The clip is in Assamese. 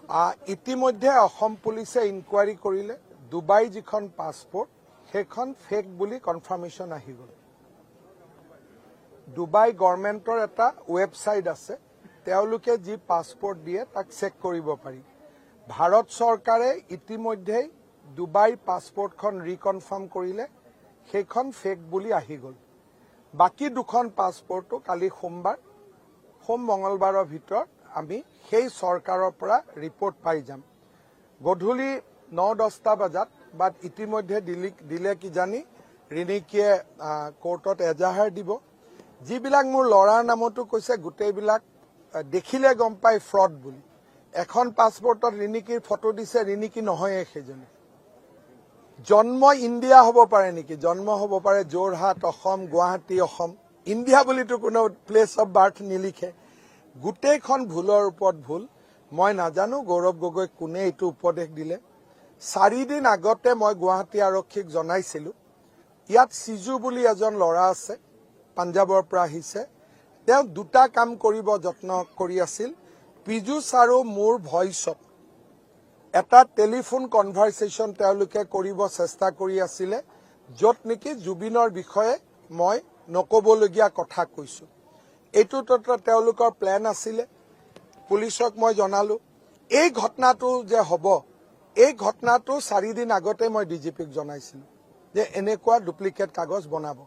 ইতিমধ্যে অসম পুলিচে ইনকুৱাৰী কৰিলে ডুবাই যিখন পাছপোৰ্ট সেইখন ফেক বুলি কনফাৰ্মেশ্যন আহি গ'ল। ডুবাই গভৰ্ণমেণ্টৰ এটা ৱেবছাইট আছে, তেওঁলোকে যি পাছপোৰ্ট দিয়ে তাক চেক কৰিব পাৰি। ভাৰত চৰকাৰে ইতিমধ্যে ডুবাইৰ পাছপোৰ্টখন ৰিকনফাৰ্ম কৰিলে সেইখন ফেক বুলি আহি গ'ল। বাকী দুখন পাছপোৰ্টটো কালি সোম মঙলবাৰৰ ভিতৰত আমি সেই চৰকাৰৰ পৰা ৰিপৰ্ট পাই যাম। গধূলি 9-10টা বজাত বাট ইতিমধ্যে দিলে কিজানি ৰিণিকীয়ে কোৰ্টত এজাহাৰ দিব। যিবিলাক মোৰ ল'ৰাৰ নামতো কৈছে গোটেইবিলাক দেখিলে গম পাই ফ্ৰড বুলি। এখন পাছপোৰ্টত ৰিণিকীৰ ফটো দিছে, ৰিণিকী নহয়ে সেইজনী। জন্ম ইণ্ডিয়া হ'ব পাৰে নেকি? জন্ম হ'ব পাৰে যোৰহাট অসম, গুৱাহাটী অসম। ইণ্ডিয়া বুলিতো কোনো প্লেচ অফ বাৰ্থ নিলিখে। গোটেইখন ভুলৰ ওপৰত ভুল। মই নাজানো গৌৰৱ গগৈক কোনে এইটো উপদেশ দিলে। 4 দিন আগতে মই গুৱাহাটী আৰক্ষীক জনাইছিলোঁ, ইয়াত সিজু বুলি এজন ল'ৰা আছে, পাঞ্জাৱৰ পৰা আহিছে। তেওঁ দুটা কাম কৰিব যত্ন কৰি আছিল। পীযুষ আৰু মোৰ ভইচত এটা টেলিফোন কনভাৰচেশ্যন তেওঁলোকে কৰিব চেষ্টা কৰি আছিলে, য'ত নেকি জুবিনৰ বিষয়ে মই নকবলগীয়া কথা কৈছোঁ। এইটোতো তেওঁলোকৰ প্লেন আছিলে। পুলিচক মই জনালোঁ। এই ঘটনাটো যে হ'ব, এই ঘটনাটো 4 দিন আগতে মই ডিজিপিক জনাইছিলোঁ যে এনেকুৱা ডুপ্লিকেট কাগজ বনাব।